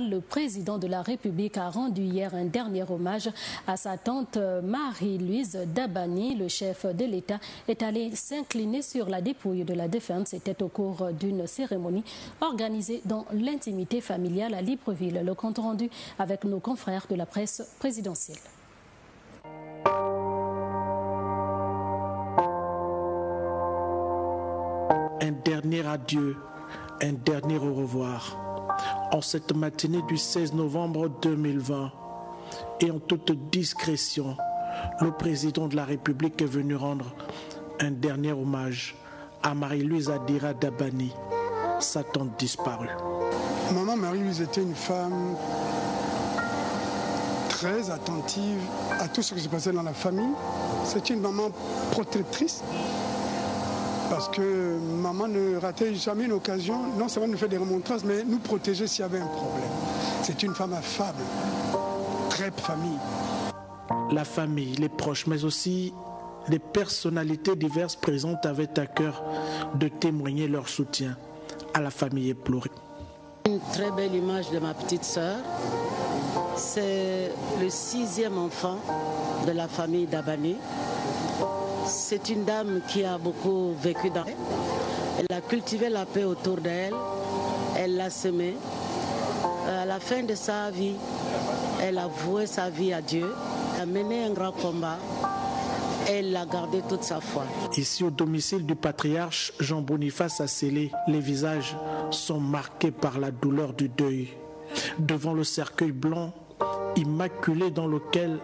Le président de la République a rendu hier un dernier hommage à sa tante Marie-Louise Dabani. Le chef de l'État est allé s'incliner sur la dépouille de la défunte. C'était au cours d'une cérémonie organisée dans l'intimité familiale à Libreville. Le compte rendu avec nos confrères de la presse présidentielle. Un dernier adieu, un dernier au revoir. En cette matinée du 16 novembre 2020 et en toute discrétion, le président de la République est venu rendre un dernier hommage à Marie-Louise Adira Dabani, sa tante disparue. Maman Marie-Louise était une femme très attentive à tout ce qui se passait dans la famille. C'était une maman protectrice. Parce que maman ne ratait jamais une occasion, non seulement de nous faire des remontrances, mais nous protéger s'il y avait un problème. C'est une femme affable, très famille. La famille, les proches, mais aussi les personnalités diverses présentes avaient à cœur de témoigner leur soutien à la famille éplorée. Une très belle image de ma petite sœur. C'est le 6e enfant de la famille Dabani. C'est une dame qui a beaucoup vécu dans elle. Elle a cultivé la paix autour d'elle. Elle l'a semée. À la fin de sa vie, elle a voué sa vie à Dieu. Elle a mené un grand combat. Elle a gardé toute sa foi. Ici, au domicile du patriarche Jean Boniface à Célé, les visages sont marqués par la douleur du deuil. Devant le cercueil blanc, immaculé dans lequel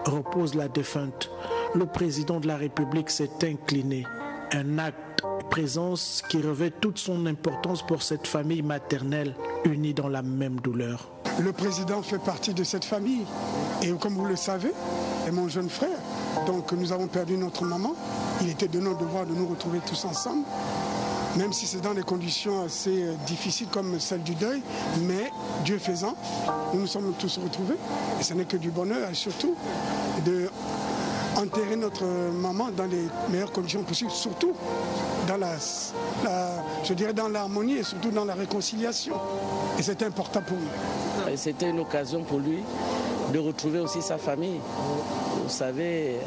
repose la défunte, le président de la République s'est incliné. Un acte de présence qui revêt toute son importance pour cette famille maternelle unie dans la même douleur. Le président fait partie de cette famille et comme vous le savez, est mon jeune frère. Donc nous avons perdu notre maman. Il était de notre devoir de nous retrouver tous ensemble, même si c'est dans des conditions assez difficiles comme celle du deuil. Mais Dieu faisant, nous nous sommes tous retrouvés et ce n'est que du bonheur et surtout de enterrer notre maman dans les meilleures conditions possibles, surtout dans dans l'harmonie et surtout dans la réconciliation. Et c'était important pour nous. C'était une occasion pour lui de retrouver aussi sa famille. Vous savez,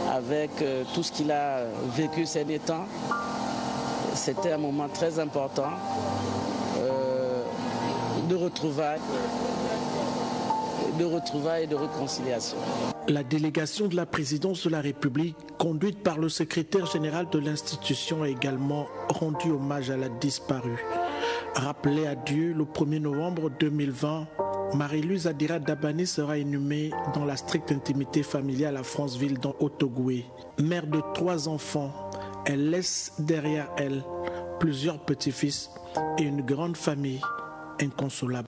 avec tout ce qu'il a vécu ces derniers temps, c'était un moment très important de retrouvailles et de réconciliation. La délégation de la présidence de la République, conduite par le secrétaire général de l'institution, a également rendu hommage à la disparue. Rappelée à Dieu le 1er novembre 2020, Marie-Louise Adira Dabani sera inhumée dans la stricte intimité familiale à Franceville dans Ottogoué. Mère de 3 enfants, elle laisse derrière elle plusieurs petits-fils et une grande famille inconsolable.